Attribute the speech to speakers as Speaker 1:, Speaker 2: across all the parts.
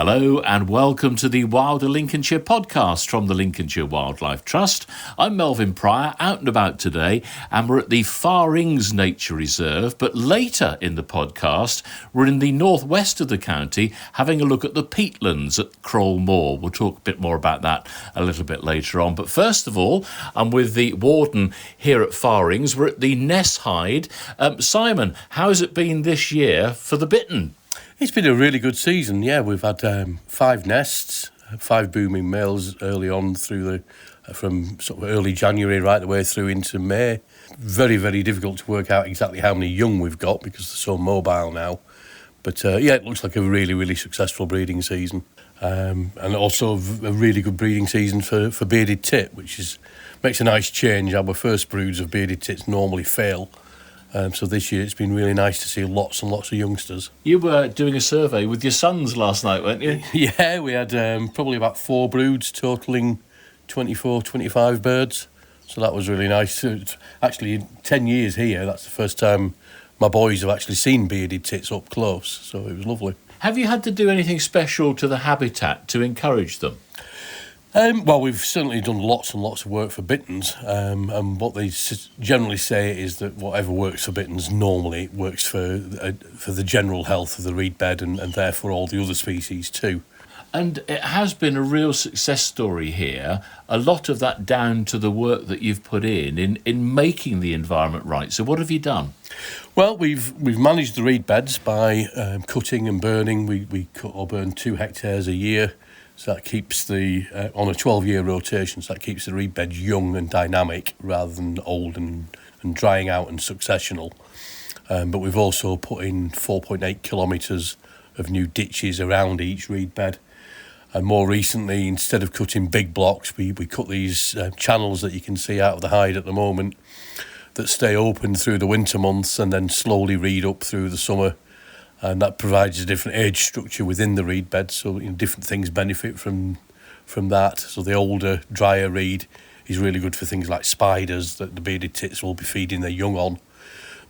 Speaker 1: Hello and welcome to the Wilder Lincolnshire podcast from the Lincolnshire Wildlife Trust. I'm Melvyn Prior, out and about today, and we're at the Far Ings Nature Reserve, but later in the podcast we're in the northwest of the county having a look at the peatlands at Crowle Moor. We'll talk a bit more about that a little bit later on, but first of all I'm with the warden here at Far Ings. We're at the Ness Hide. Simon, how's it been this year for the bittern?
Speaker 2: It's been a really good season, yeah. We've had 5 nests, 5 booming males early on from sort of early January right the way through into May. Very, very difficult to work out exactly how many young we've got because they're so mobile now. But it looks like a really, really successful breeding season. And also a really good breeding season for bearded tit, which makes a nice change. Our first broods of bearded tits normally fail. So this year it's been really nice to see lots and lots of youngsters.
Speaker 1: You were doing a survey with your sons last night, weren't you?
Speaker 2: Yeah, we had probably about 4 broods totalling 24, 25 birds. So that was really nice. It's actually, 10 years here, that's the first time my boys have actually seen bearded tits up close. So it was lovely.
Speaker 1: Have you had to do anything special to the habitat to encourage them?
Speaker 2: Well, we've certainly done lots and lots of work for bitterns, and what they generally say is that whatever works for bitterns normally works for the general health of the reed bed and therefore all the other species too.
Speaker 1: And it has been a real success story here, a lot of that down to the work that you've put in making the environment right. So what have you done?
Speaker 2: Well, we've managed the reed beds by cutting and burning. We cut or burn 2 hectares a year. So that keeps on a 12-year rotation, so that keeps the reed beds young and dynamic rather than old and drying out and successional. But we've also put in 4.8 kilometres of new ditches around each reed bed. And more recently, instead of cutting big blocks, we cut these channels that you can see out of the hide at the moment that stay open through the winter months and then slowly reed up through the summer. And that provides a different age structure within the reed bed, so different things benefit from that. So the older, drier reed is really good for things like spiders that the bearded tits will be feeding their young on.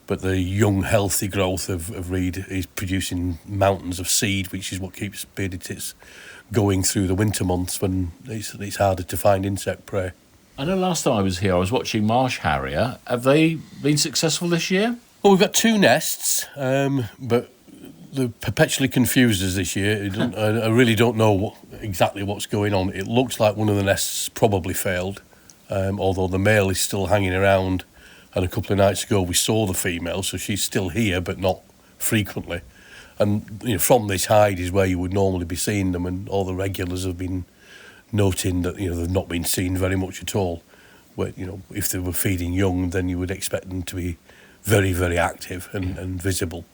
Speaker 2: But the young, healthy growth of reed is producing mountains of seed, which is what keeps bearded tits going through the winter months when it's harder to find insect prey.
Speaker 1: I know last time I was here I was watching marsh harrier. Have they been successful this year?
Speaker 2: Well, we've got 2 nests, but they're perpetually confused us this year. I really don't know exactly what's going on. It looks like one of the nests probably failed, although the male is still hanging around. And a couple of nights ago we saw the female, so she's still here, but not frequently. And from this hide is where you would normally be seeing them, and all the regulars have been noting that they've not been seen very much at all. Where if they were feeding young, then you would expect them to be very, very active and visible.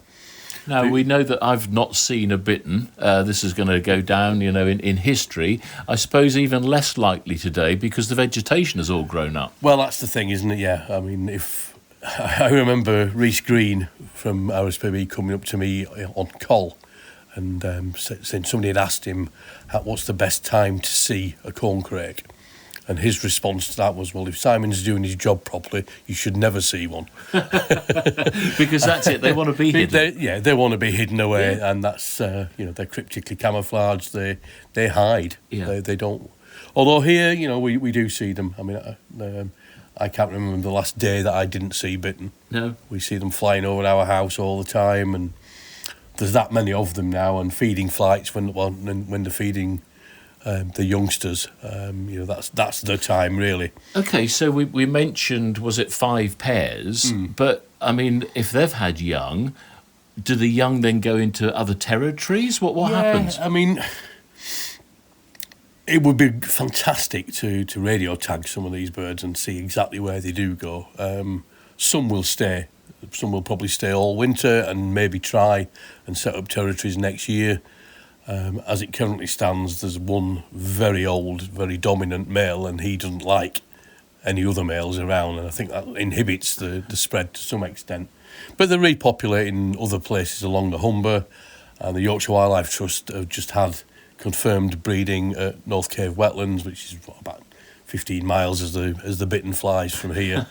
Speaker 1: Now, we know that I've not seen a bittern. This is going to go down, in history. I suppose even less likely today because the vegetation has all grown up.
Speaker 2: Well, that's the thing, isn't it? Yeah. I mean, I remember Rhys Green from RSPB coming up to me on call and saying somebody had asked him, what's the best time to see a corncrake? And his response to that was, well, if Simon's doing his job properly, you should never see one.
Speaker 1: Because that's it, they want to be hidden.
Speaker 2: They want to be hidden away, and that's, they're cryptically camouflaged, they hide.
Speaker 1: Yeah.
Speaker 2: They don't... Although here, we do see them. I mean, I can't remember the last day that I didn't see bittern.
Speaker 1: No.
Speaker 2: We see them flying over our house all the time, and there's that many of them now, and feeding flights when they're feeding... the youngsters, that's the time really.
Speaker 1: Okay, so we mentioned, was it 5 pairs? But I mean, if they've had young, do the young then go into other territories? What happens?
Speaker 2: I mean, it would be fantastic to radio tag some of these birds and see exactly where they do go. Some will stay. Some will probably stay all winter and maybe try and set up territories next year. As it currently stands, there's one very old, very dominant male, and he doesn't like any other males around, and I think that inhibits the spread to some extent. But they're repopulating other places along the Humber, and the Yorkshire Wildlife Trust have just had confirmed breeding at North Cave Wetlands, which is about 15 miles as the bittern flies from here.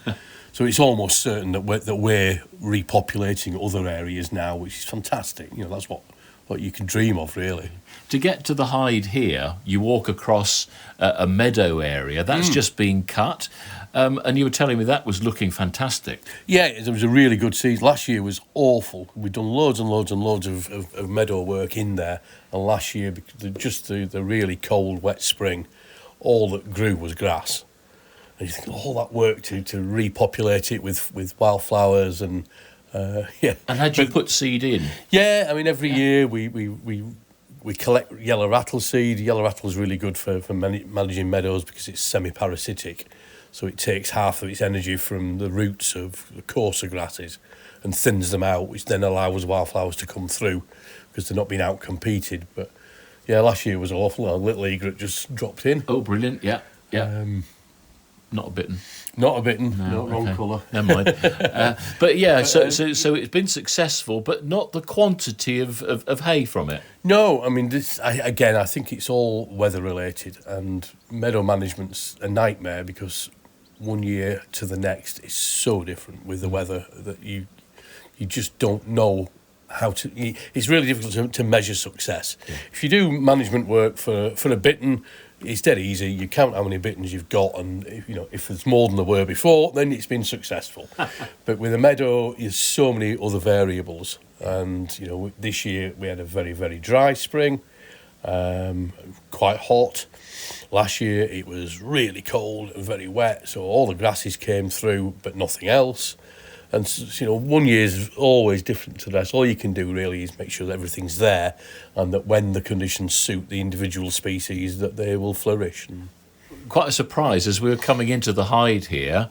Speaker 2: So it's almost certain that we're repopulating other areas now, which is fantastic. That's what what you can dream of, really.
Speaker 1: To get to the hide here, you walk across a meadow area. That's just been cut. And you were telling me that was looking fantastic.
Speaker 2: Yeah, it was a really good season. Last year was awful. We'd done loads and loads and loads of meadow work in there. And last year, just the really cold, wet spring, all that grew was grass. And you think, all that work to repopulate it with wildflowers and... yeah.
Speaker 1: And had you put seed in?
Speaker 2: Yeah, I mean, every year we collect yellow rattle seed. Yellow rattle is really good for managing meadows because it's semi-parasitic. So it takes half of its energy from the roots of the coarser grasses and thins them out, which then allows wildflowers to come through because they're not being out-competed. But, yeah, last year was awful. A little egret just dropped in.
Speaker 1: Oh, brilliant, yeah. Not a bitten.
Speaker 2: Not a bitten,
Speaker 1: no,
Speaker 2: wrong
Speaker 1: okay.
Speaker 2: colour.
Speaker 1: Never mind. But yeah, so it's been successful, but not the quantity of hay from it.
Speaker 2: No, I mean, I think it's all weather related, and meadow management's a nightmare because one year to the next is so different with the weather that you just don't know how to... It's really difficult to measure success. Yeah. If you do management work for a bittern, it's dead easy. You count how many bitterns you've got, and if there's more than there were before, then it's been successful. But with a meadow, there's so many other variables. And this year we had a very, very dry spring, quite hot. Last year it was really cold and very wet, so all the grasses came through, but nothing else. And 1 year is always different to the rest. All you can do really is make sure that everything's there, and that when the conditions suit the individual species, that they will flourish.
Speaker 1: Quite a surprise as we were coming into the hide here.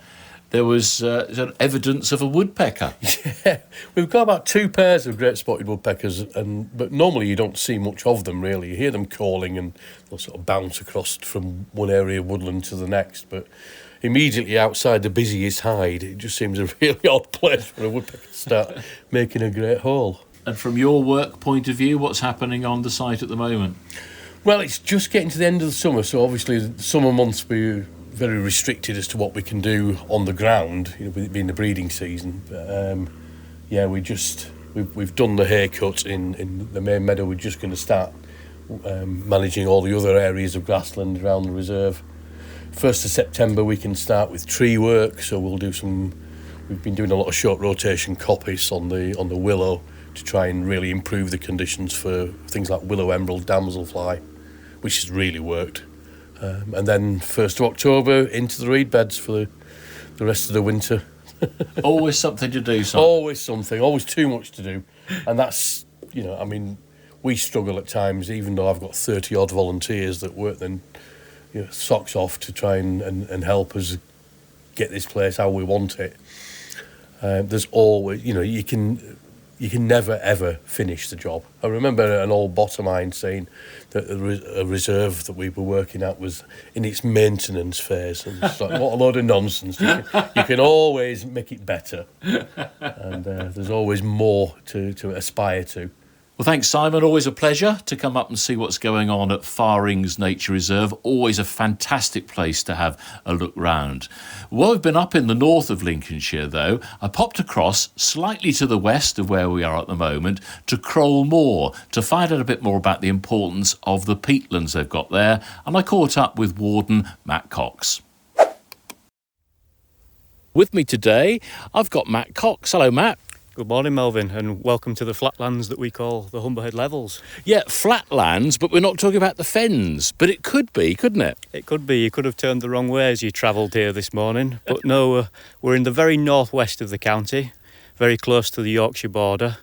Speaker 1: There was evidence of a woodpecker.
Speaker 2: Yeah, we've got about 2 pairs of great spotted woodpeckers, but normally you don't see much of them really. You hear them calling and they'll sort of bounce across from one area of woodland to the next, but immediately outside the busiest hide, it just seems a really odd place for a woodpecker to start making a great hole.
Speaker 1: And from your work point of view, what's happening on the site at the moment?
Speaker 2: Well, it's just getting to the end of the summer, so obviously the summer months we're very restricted as to what we can do on the ground, with it being the breeding season. We've done the haircut in the main meadow. We're just going to start managing all the other areas of grassland around the reserve. 1st of September we can start with tree work, so we'll do we've been doing a lot of short rotation coppice on the willow to try and really improve the conditions for things like willow emerald damselfly, which has really worked. And then 1st of October into the reed beds for the rest of the winter.
Speaker 1: Always something to do, son.
Speaker 2: Always something, always too much to do. And that's, we struggle at times, even though I've got 30 odd volunteers that work then socks off to try and help us get this place how we want it. There's always, you can never ever finish the job. I remember an old bottomine saying that a reserve that we were working at was in its maintenance phase, and it's like, what a load of nonsense. You can always make it better, and there's always more to aspire to.
Speaker 1: Well, thanks, Simon. Always a pleasure to come up and see what's going on at Farings Nature Reserve. Always a fantastic place to have a look round. Well, we've been up in the north of Lincolnshire, though. I popped across slightly to the west of where we are at the moment to Crowle Moor to find out a bit more about the importance of the peatlands they've got there. And I caught up with Warden Matt Cox. With me today, I've got Matt Cox. Hello, Matt.
Speaker 3: Good morning, Melvyn, and welcome to the flatlands that we call the Humberhead Levels.
Speaker 1: Yeah, flatlands, but we're not talking about the fens. But it could be, couldn't it?
Speaker 3: It could be. You could have turned the wrong way as you travelled here this morning. But no, we're in the very northwest of the county, very close to the Yorkshire border,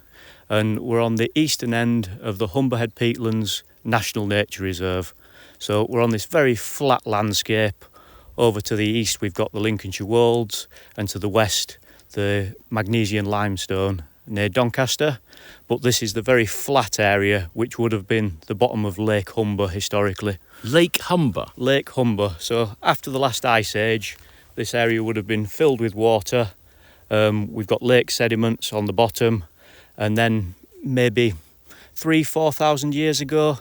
Speaker 3: and we're on the eastern end of the Humberhead Peatlands National Nature Reserve. So we're on this very flat landscape. Over to the east, we've got the Lincolnshire Wolds, and to the west, the magnesian limestone near Doncaster, but this is the very flat area which would have been the bottom of Lake Humber historically.
Speaker 1: Lake Humber?
Speaker 3: Lake Humber. So after the last ice age, this area would have been filled with water. We've got lake sediments on the bottom, and then maybe 3,000-4,000 years ago,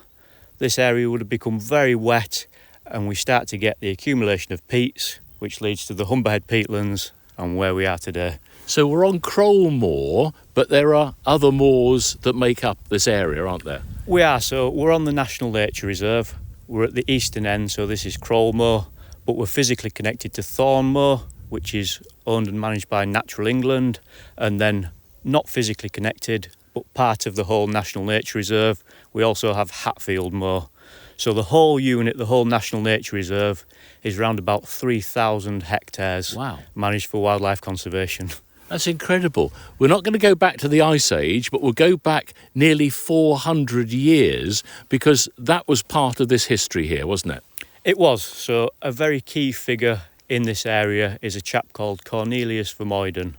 Speaker 3: this area would have become very wet, and we start to get the accumulation of peats, which leads to the Humberhead peatlands and where we are today.
Speaker 1: So we're on Crowle Moor, but there are other moors that make up this area, aren't there?
Speaker 3: We are, so we're on the National Nature Reserve. We're at the eastern end, so this is Crowle Moor, but we're physically connected to Thorn Moor, which is owned and managed by Natural England, and then not physically connected, but part of the whole National Nature Reserve, we also have Hatfield Moor. So the whole unit, the whole National Nature Reserve, is around about 3,000 hectares.
Speaker 1: Wow.
Speaker 3: Managed for wildlife conservation.
Speaker 1: That's incredible. We're not going to go back to the Ice Age, but we'll go back nearly 400 years, because that was part of this history here, wasn't it?
Speaker 3: It was. So a very key figure in this area is a chap called Cornelius Vermuyden.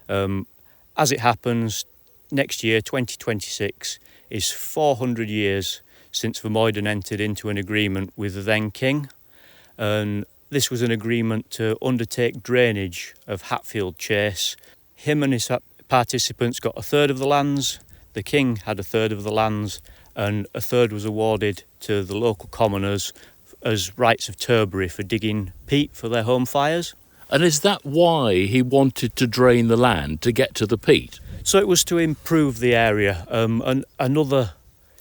Speaker 3: As it happens, next year, 2026, is 400 years since Vermuyden entered into an agreement with the then king. And this was an agreement to undertake drainage of Hatfield Chase. Him and his participants got a third of the lands, the king had a third of the lands, and a third was awarded to the local commoners as rights of turbary for digging peat for their home fires.
Speaker 1: And is that why he wanted to drain the land, to get to the peat?
Speaker 3: So it was to improve the area. And another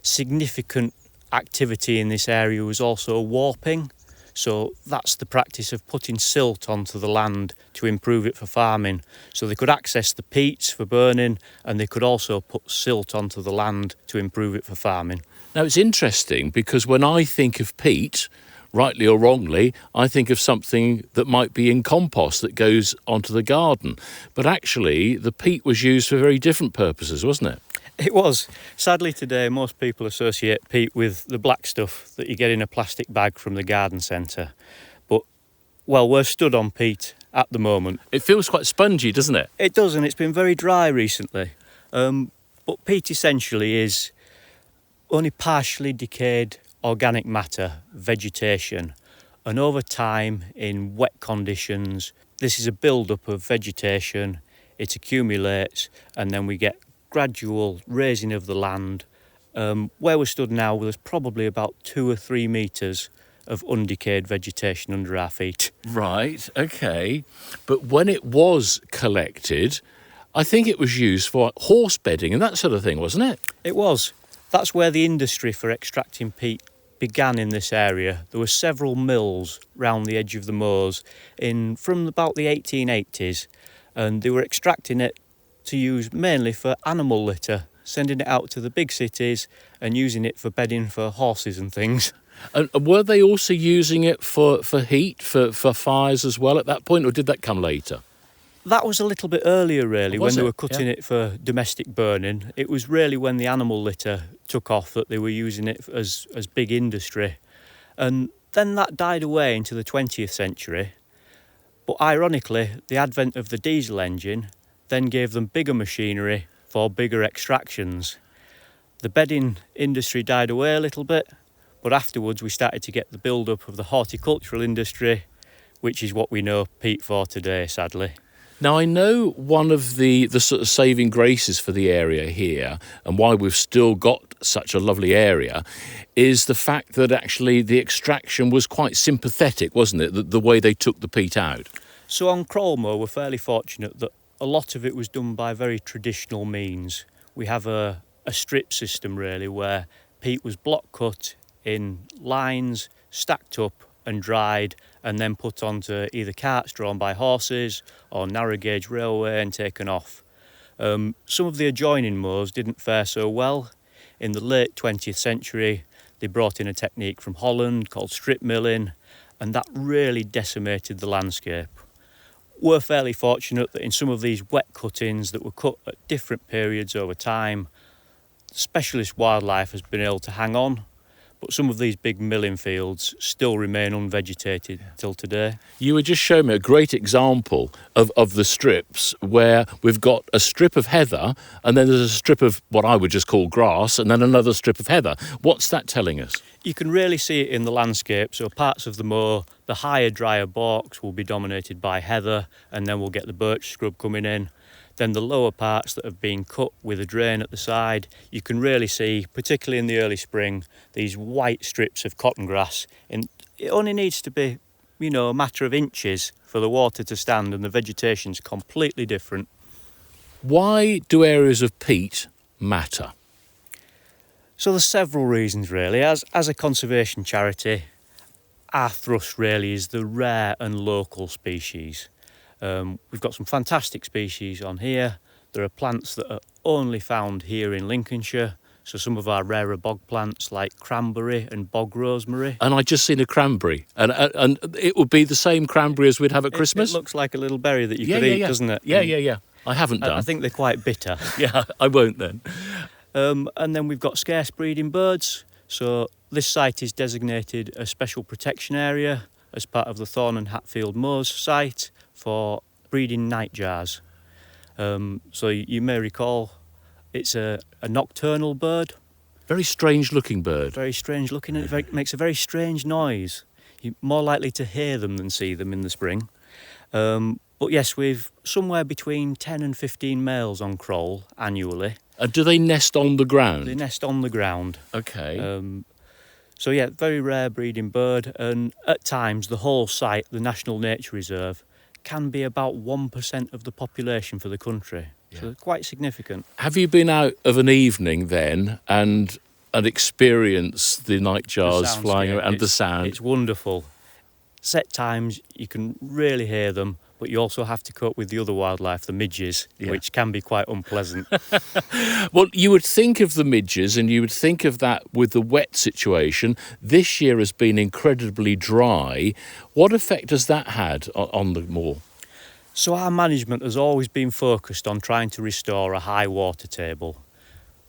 Speaker 3: significant activity in this area was also warping. So that's the practice of putting silt onto the land to improve it for farming. So they could access the peats for burning, and they could also put silt onto the land to improve it for farming.
Speaker 1: Now, it's interesting because when I think of peat, rightly or wrongly, I think of something that might be in compost that goes onto the garden. But actually, the peat was used for very different purposes, wasn't it?
Speaker 3: It was. Sadly today, most people associate peat with the black stuff that you get in a plastic bag from the garden centre. But, well, we're stood on peat at the moment.
Speaker 1: It feels quite spongy, doesn't it?
Speaker 3: It does, and it's been very dry recently. But peat essentially is only partially decayed organic matter, vegetation. And over time, in wet conditions, this is a build-up of vegetation. It accumulates, and then we get gradual raising of the land. Where we're stood now, there's probably about 2 or 3 metres of undecayed vegetation under our feet.
Speaker 1: Right, okay. But when it was collected, I think it was used for horse bedding and that sort of thing, wasn't it?
Speaker 3: It was. That's where the industry for extracting peat began in this area. There were several mills round the edge of the moors from about the 1880s, and they were extracting it to use mainly for animal litter, sending it out to the big cities and using it for bedding for horses and things.
Speaker 1: And were they also using it for heat, for fires as well at that point, or did that come later?
Speaker 3: That was a little bit earlier, really, when they were cutting
Speaker 1: Yeah.
Speaker 3: it for domestic burning. It was really when the animal litter took off that they were using it as big industry. And then that died away into the 20th century. But ironically, the advent of the diesel engine then gave them bigger machinery for bigger extractions. The bedding industry died away a little bit, but afterwards we started to get the build-up of the horticultural industry, which is what we know peat for today, sadly.
Speaker 1: Now, I know one of the sort of saving graces for the area here, and why we've still got such a lovely area, is the fact that actually the extraction was quite sympathetic, wasn't it? The way they took the peat out.
Speaker 3: So on Crowle Moor, we're fairly fortunate that a lot of it was done by very traditional means. We have a strip system, really, where peat was block cut in lines, stacked up and dried, and then put onto either carts drawn by horses or narrow gauge railway and taken off. Some of the adjoining moors didn't fare so well. In the late 20th century, they brought in a technique from Holland called strip milling, and that really decimated the landscape. We're fairly fortunate that in some of these wet cuttings that were cut at different periods over time, specialist wildlife has been able to hang on, but some of these big milling fields still remain unvegetated till today.
Speaker 1: You were just showing me a great example of the strips where we've got a strip of heather and then there's a strip of what I would just call grass and then another strip of heather. What's that telling us?
Speaker 3: You can really see it in the landscape. So parts of the moor, the higher, drier balks will be dominated by heather, and then we'll get the birch scrub coming in. Then the lower parts that have been cut with a drain at the side, you can really see, particularly in the early spring, these white strips of cotton grass. And it only needs to be, a matter of inches for the water to stand, and the vegetation's completely different.
Speaker 1: Why do areas of peat matter?
Speaker 3: So there's several reasons really. As a conservation charity, our thrust really is the rare and local species. We've got some fantastic species on here. There are plants that are only found here in Lincolnshire. So some of our rarer bog plants like cranberry and bog rosemary.
Speaker 1: And I just seen a cranberry, and it would be the same cranberry as we'd have at Christmas.
Speaker 3: It looks like a little berry that you could eat, doesn't it?
Speaker 1: Yeah. I haven't done.
Speaker 3: I think they're quite bitter.
Speaker 1: Yeah, I won't then.
Speaker 3: And then we've got scarce breeding birds. So this site is designated a special protection area as part of the Thorn and Hatfield Moors site for breeding nightjars. So you may recall it's a nocturnal bird.
Speaker 1: Very strange looking bird.
Speaker 3: Very strange looking, and it makes a very strange noise. You're more likely to hear them than see them in the spring. But yes, we've somewhere between 10 and 15 males on Crowle annually.
Speaker 1: And do they nest on the ground?
Speaker 3: They nest on the ground.
Speaker 1: Okay.
Speaker 3: So yeah, very rare breeding bird, and at times the whole site, the National Nature Reserve, can be about 1% of the population for the country. Yeah. So quite significant.
Speaker 1: Have you been out of an evening then and experienced the nightjars flying around and the sound?
Speaker 3: It's wonderful. Set times you can really hear them, but you also have to cope with the other wildlife, the midges, which can be quite unpleasant.
Speaker 1: Well, you would think of the midges and you would think of that with the wet situation. This year has been incredibly dry. What effect has that had on the moor?
Speaker 3: So our management has always been focused on trying to restore a high water table.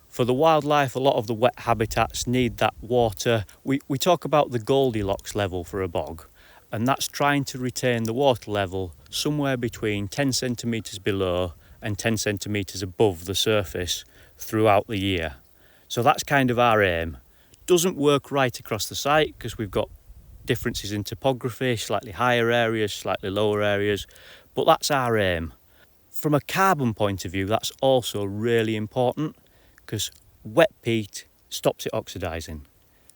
Speaker 3: For the wildlife, a lot of the wet habitats need that water. We talk about the Goldilocks level for a bog, and that's trying to retain the water level somewhere between 10 centimetres below and 10 centimetres above the surface throughout the year. So that's kind of our aim. Doesn't work right across the site because we've got differences in topography, slightly higher areas, slightly lower areas, but that's our aim. From a carbon point of view, that's also really important because wet peat stops it oxidising.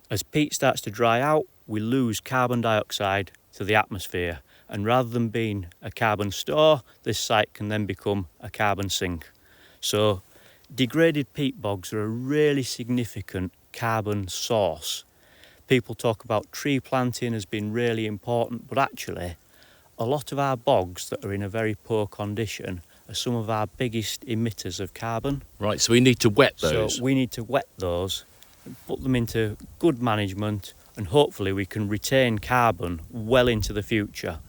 Speaker 3: As peat starts to dry out, we lose carbon dioxide to the atmosphere, and rather than being a carbon store, this site can then become a carbon sink. So degraded peat bogs are a really significant carbon source. People talk about tree planting as being really important, but actually a lot of our bogs that are in a very poor condition are some of our biggest emitters of carbon.
Speaker 1: Right, so we need to wet those.
Speaker 3: So we need to wet those, put them into good management, and hopefully we can retain carbon well into the future.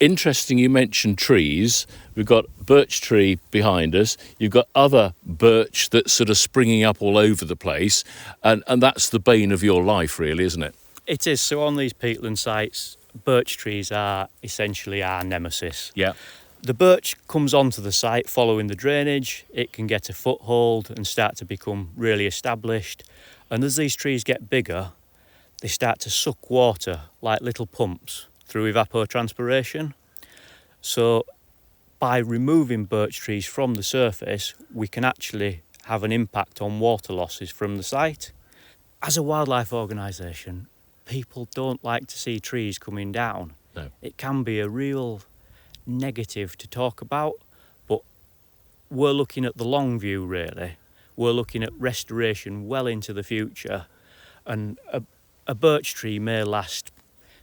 Speaker 1: Interesting you mentioned trees. We've got birch tree behind us. You've got other birch that's sort of springing up all over the place. And that's the bane of your life, really, isn't it?
Speaker 3: It is. So on these peatland sites, birch trees are essentially our nemesis.
Speaker 1: Yeah.
Speaker 3: The birch comes onto the site following the drainage. It can get a foothold and start to become really established. And as these trees get bigger, they start to suck water like little pumps through evapotranspiration. So by removing birch trees from the surface, we can actually have an impact on water losses from the site. As a wildlife organisation, people don't like to see trees coming down.
Speaker 1: No.
Speaker 3: It can be a real negative to talk about, but we're looking at the long view really. We're looking at restoration well into the future, and a birch tree may last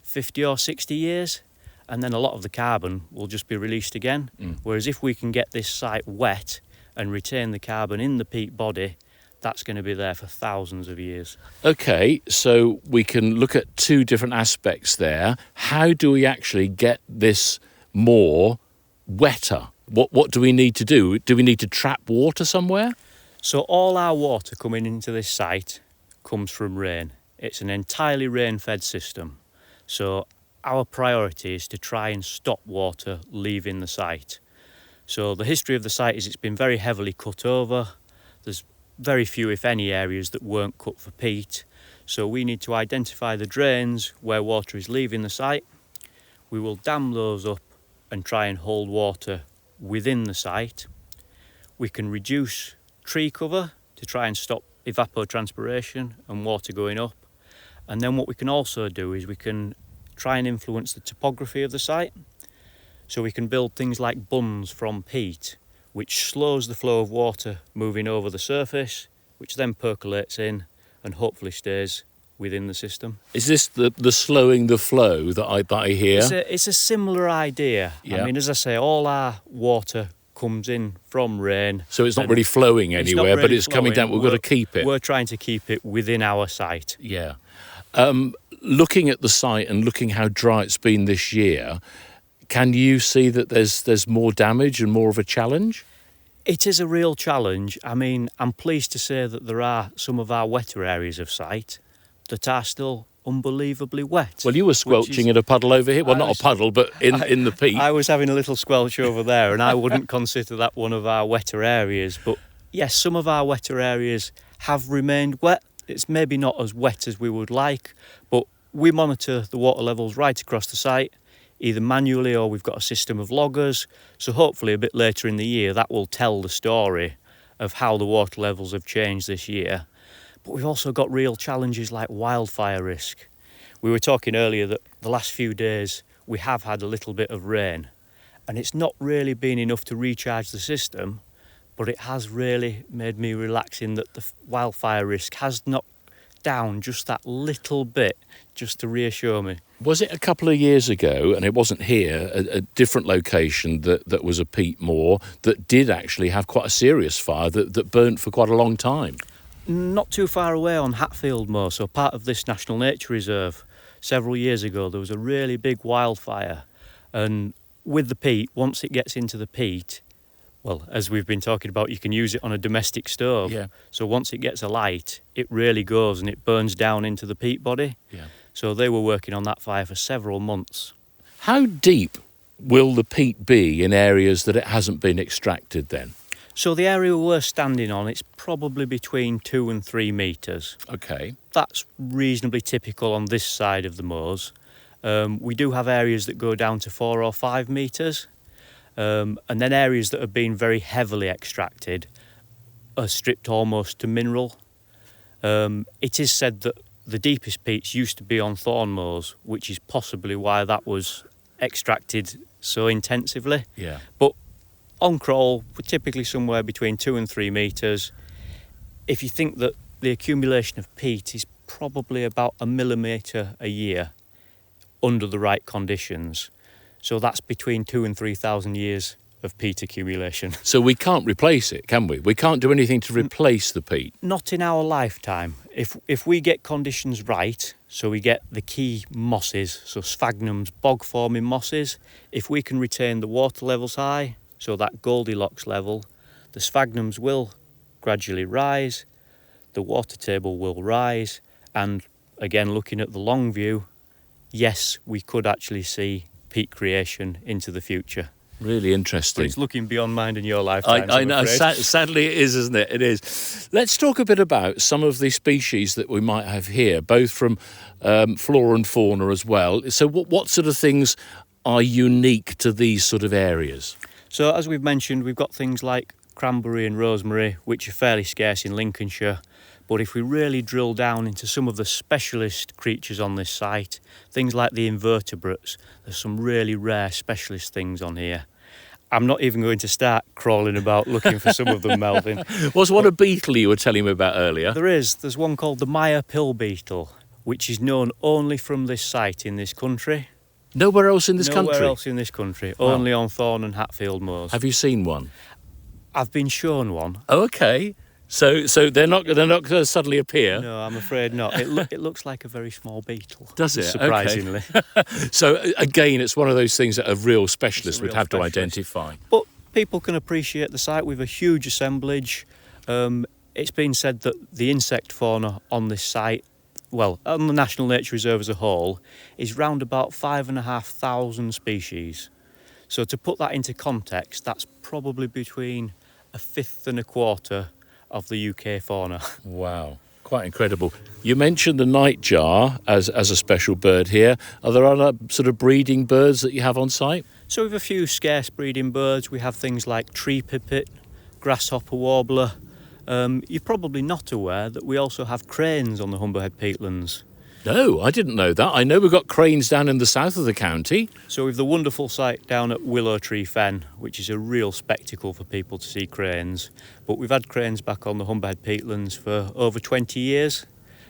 Speaker 3: 50 or 60 years, and then a lot of the carbon will just be released again. Whereas if we can get this site wet and retain the carbon in the peat body, that's going to be there for thousands of years.
Speaker 1: Okay, so we can look at two different aspects there. How do we actually get this moor wetter? What do we need to do? Do we need to trap water somewhere?
Speaker 3: So all our water coming into this site comes from rain. It's an entirely rain-fed system. So our priority is to try and stop water leaving the site. So the history of the site is it's been very heavily cut over. There's very few, if any, areas that weren't cut for peat. So we need to identify the drains where water is leaving the site. We will dam those up and try and hold water within the site. We can reduce tree cover to try and stop evapotranspiration and water going up. And then what we can also do is we can try and influence the topography of the site. So we can build things like bunds from peat, which slows the flow of water moving over the surface, which then percolates in and hopefully stays within the system.
Speaker 1: Is this the slowing the flow that I hear?
Speaker 3: It's a similar idea.
Speaker 1: Yeah.
Speaker 3: I mean, as I say, all our water comes in from rain.
Speaker 1: So it's not really flowing anywhere, but it's coming down. We've got to keep it.
Speaker 3: We're trying to keep it within our site.
Speaker 1: Yeah. Looking at the site and looking how dry it's been this year, can you see that there's more damage and more of a challenge?
Speaker 3: It is a real challenge. I mean, I'm pleased to say that there are some of our wetter areas of site that are still unbelievably wet.
Speaker 1: Well, you were squelching in a puddle over here. Well, not a puddle, but in the peat.
Speaker 3: I was having a little squelch over there, and I wouldn't consider that one of our wetter areas. But yes, some of our wetter areas have remained wet. It's maybe not as wet as we would like, but we monitor the water levels right across the site, either manually or we've got a system of loggers. So hopefully a bit later in the year, that will tell the story of how the water levels have changed this year. But we've also got real challenges like wildfire risk. We were talking earlier that the last few days we have had a little bit of rain, and it's not really been enough to recharge the system, but it has really made me relax in that the wildfire risk has knocked down just that little bit, just to reassure me.
Speaker 1: Was it a couple of years ago, and it wasn't here, a different location that was a peat moor that did actually have quite a serious fire that burnt for quite a long time?
Speaker 3: Not too far away on Hatfield Moor, so part of this National Nature Reserve, several years ago there was a really big wildfire, and with the peat, once it gets into the peat, well, as we've been talking about, you can use it on a domestic stove.
Speaker 1: Yeah.
Speaker 3: So once it gets alight, it really goes and it burns down into the peat body.
Speaker 1: Yeah.
Speaker 3: So they were working on that fire for several months.
Speaker 1: How deep will the peat be in areas that it hasn't been extracted then?
Speaker 3: So the area we're standing on, it's probably between 2 and 3 metres.
Speaker 1: Okay.
Speaker 3: That's reasonably typical on this side of the moors. We do have areas that go down to 4 or 5 metres. And then areas that have been very heavily extracted are stripped almost to mineral. It is said that the deepest peats used to be on thorn moors, which is possibly why that was extracted so intensively.
Speaker 1: Yeah.
Speaker 3: But on Crowle, we're typically somewhere between 2 and 3 metres. If you think that the accumulation of peat is probably about 1 millimetre a year under the right conditions, so that's between 2,000 and 3,000 years of peat accumulation.
Speaker 1: So we can't replace it, can we? We can't do anything to replace the peat.
Speaker 3: Not in our lifetime. If we get conditions right, so we get the key mosses, so sphagnums, bog-forming mosses, if we can retain the water levels high, so that Goldilocks level, the sphagnums will gradually rise, the water table will rise, and again, looking at the long view, yes, we could actually see peat creation into the future.
Speaker 1: Really interesting.
Speaker 3: But it's looking beyond mine and your lifetime.
Speaker 1: I know. Sadly, it is, isn't it? It is. Let's talk a bit about some of the species that we might have here, both from flora and fauna as well. So what sort of things are unique to these sort of areas?
Speaker 3: So as we've mentioned, we've got things like cranberry and rosemary, which are fairly scarce in Lincolnshire. But if we really drill down into some of the specialist creatures on this site, things like the invertebrates, there's some really rare specialist things on here. I'm not even going to start crawling about looking for some of them, Melvyn.
Speaker 1: Was one a beetle you were telling me about earlier?
Speaker 3: There's one called the Meyer pill beetle, which is known only from this site in this country.
Speaker 1: Nowhere else in this country?
Speaker 3: Nowhere else in this country,
Speaker 1: Wow.
Speaker 3: Only on Thorn and Hatfield moors.
Speaker 1: Have you seen one?
Speaker 3: I've been shown one.
Speaker 1: Oh, okay. So they're not going to suddenly appear?
Speaker 3: No, I'm afraid not. It looks like a very small beetle.
Speaker 1: Does it?
Speaker 3: Surprisingly.
Speaker 1: Okay. So again, it's one of those things that a real specialist would
Speaker 3: real
Speaker 1: have
Speaker 3: specialist.
Speaker 1: to identify.
Speaker 3: But people can appreciate the site with a huge assemblage. It's been said that the insect fauna on this site, well, on the National Nature Reserve as a whole, is round about 5,500 species. So to put that into context, that's probably between a fifth and a quarter of the UK fauna.
Speaker 1: Wow, quite incredible. You mentioned the nightjar as a special bird here. Are there other sort of breeding birds that you have on site?
Speaker 3: So we have a few scarce breeding birds. We have things like tree pipit, grasshopper warbler. You're probably not aware that we also have cranes on the Humberhead peatlands.
Speaker 1: No, I didn't know that. I know we've got cranes down in the south of the county.
Speaker 3: So we've the wonderful site down at Willow Tree Fen, which is a real spectacle for people to see cranes. But we've had cranes back on the Humber Head peatlands for over 20 years.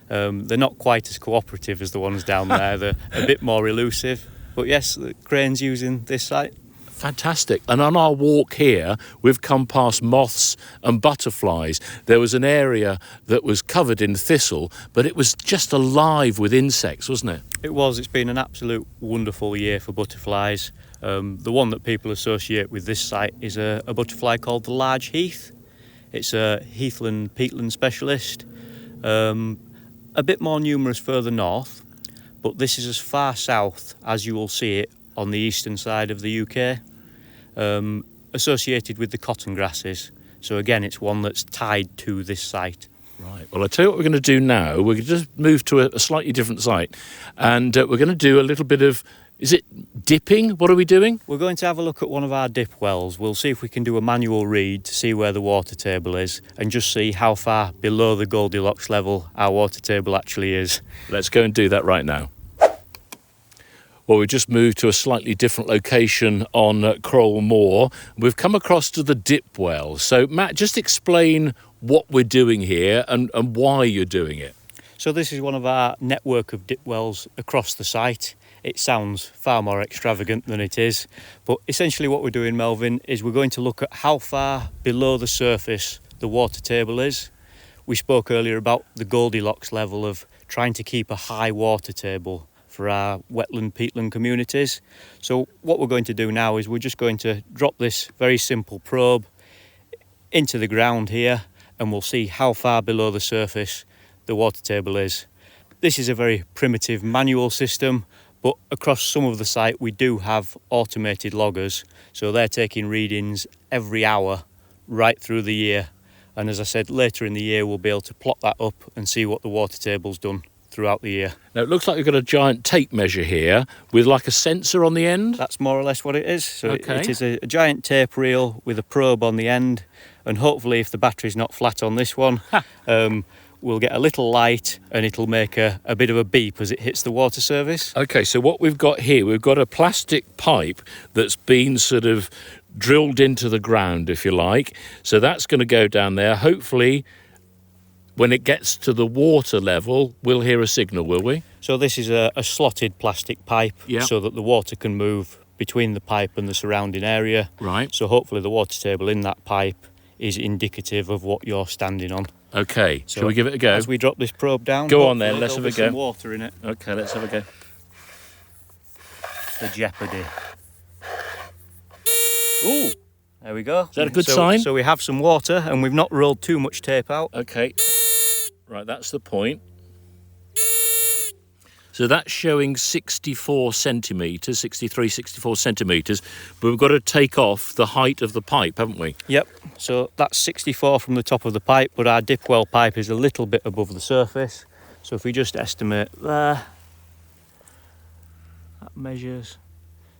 Speaker 3: They're not quite as cooperative as the ones down there. They're a bit more elusive. But yes, the cranes using this site.
Speaker 1: Fantastic. And on our walk here, we've come past moths and butterflies. There was an area that was covered in thistle, but it was just alive with insects, wasn't it?
Speaker 3: It was. It's been an absolute wonderful year for butterflies. The one that people associate with this site is a butterfly called the large heath. It's a heathland peatland specialist. A bit more numerous further north, but this is as far south as you will see it on the eastern side of the UK. Associated with the cotton grasses. So again, it's one that's tied to this site.
Speaker 1: Right. Well, I'll tell you what we're going to do now. We're going to just move to a slightly different site. And we're going to do a little bit of, is it dipping? What are we doing?
Speaker 3: We're going to have a look at one of our dip wells. We'll see if we can do a manual read to see where the water table is and just see how far below the Goldilocks level our water table actually is.
Speaker 1: Let's go and do that right now. Well, we've just moved to a slightly different location on Crowle Moor. We've come across to the dip well. So, Matt, just explain what we're doing here and why you're doing it.
Speaker 3: So this is one of our network of dip wells across the site. It sounds far more extravagant than it is. But essentially what we're doing, Melvyn, is we're going to look at how far below the surface the water table is. We spoke earlier about the Goldilocks level of trying to keep a high water table for our wetland peatland communities. So what we're going to do now is we're just going to drop this very simple probe into the ground here, and we'll see how far below the surface the water table is. This is a very primitive manual system, but across some of the site we do have automated loggers, so they're taking readings every hour right through the year. And as I said, later in the year we'll be able to plot that up and see what the water table's done throughout the year.
Speaker 1: Now, it looks like we've got a giant tape measure here with like a sensor on the end.
Speaker 3: That's more or less what it is. So
Speaker 1: okay.
Speaker 3: It is a giant tape reel with a probe on the end, and hopefully if the battery's not flat on this one, we'll get a little light and it'll make a bit of a beep as it hits the water surface.
Speaker 1: Okay, so what we've got here, we've got a plastic pipe that's been sort of drilled into the ground, if you like. So that's going to go down there. Hopefully, when it gets to the water level, we'll hear a signal, will we?
Speaker 3: So this is a slotted plastic pipe, so that the water can move between the pipe and the surrounding area.
Speaker 1: Right.
Speaker 3: So hopefully the water table in that pipe is indicative of what you're standing on.
Speaker 1: Okay,
Speaker 3: So
Speaker 1: shall we give it a go?
Speaker 3: As we drop this probe down,
Speaker 1: Go on then, let's have a go.
Speaker 3: Some water in it.
Speaker 1: Okay, let's have a go.
Speaker 3: The jeopardy.
Speaker 1: Ooh,
Speaker 3: There we go.
Speaker 1: is that a good sign?
Speaker 3: So we have some water and we've not rolled too much tape out.
Speaker 1: Okay, right, that's the point. So that's showing 64 centimetres, 63, 64 centimetres, but we've got to take off the height of the pipe, haven't we?
Speaker 3: Yep, so that's 64 from the top of the pipe, but our dip well pipe is a little bit above the surface. So if we just estimate there, that measures,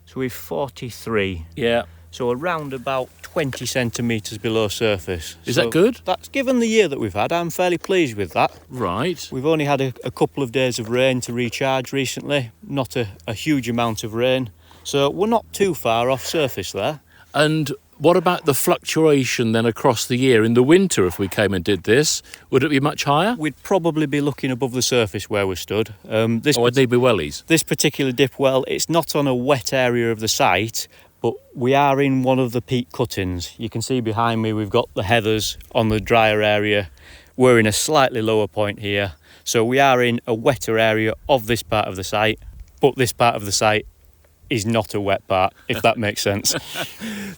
Speaker 3: so we've 43.
Speaker 1: Yeah.
Speaker 3: So around about 20 centimetres below surface.
Speaker 1: Is that good?
Speaker 3: That's given the year that we've had, I'm fairly pleased with that.
Speaker 1: Right.
Speaker 3: We've only had a couple of days of rain to recharge recently, not a huge amount of rain. So we're not too far off surface there.
Speaker 1: And what about the fluctuation then across the year? In the winter, if we came and did this, would it be much higher?
Speaker 3: We'd probably be looking above the surface where we stood.
Speaker 1: Or would they be wellies?
Speaker 3: This particular dip well, it's not on a wet area of the site, but we are in one of the peat cuttings. You can see behind me we've got the heathers on the drier area. We're in a slightly lower point here. So we are in a wetter area of this part of the site, but this part of the site is not a wet part, if that makes sense.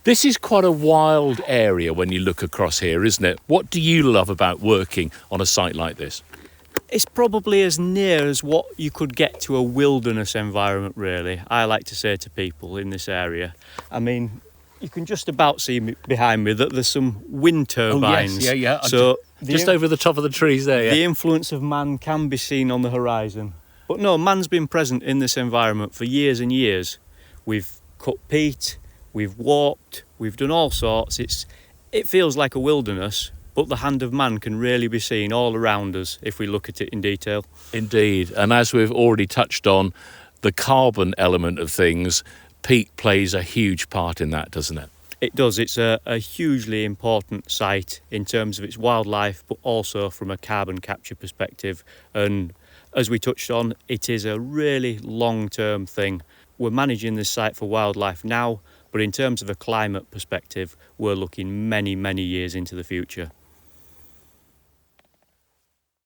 Speaker 1: This is quite a wild area when you look across here, isn't it? What do you love about working on a site like this?
Speaker 3: It's probably as near as what you could get to a wilderness environment, really. I like to say to people in this area. I mean, you can just about see behind me that there's some wind turbines.
Speaker 1: Oh, yes, yeah.
Speaker 3: So
Speaker 1: just over the top of the trees there, yeah.
Speaker 3: The influence of man can be seen on the horizon. But no, man's been present in this environment for years and years. We've cut peat, we've warped, we've done all sorts. It feels like a wilderness, but the hand of man can really be seen all around us if we look at it in detail.
Speaker 1: Indeed. And as we've already touched on, the carbon element of things, peat plays a huge part in that, doesn't it?
Speaker 3: It does. It's a hugely important site in terms of its wildlife, but also from a carbon capture perspective. And as we touched on, it is a really long-term thing. We're managing this site for wildlife now, but in terms of a climate perspective, we're looking many, many years into the future.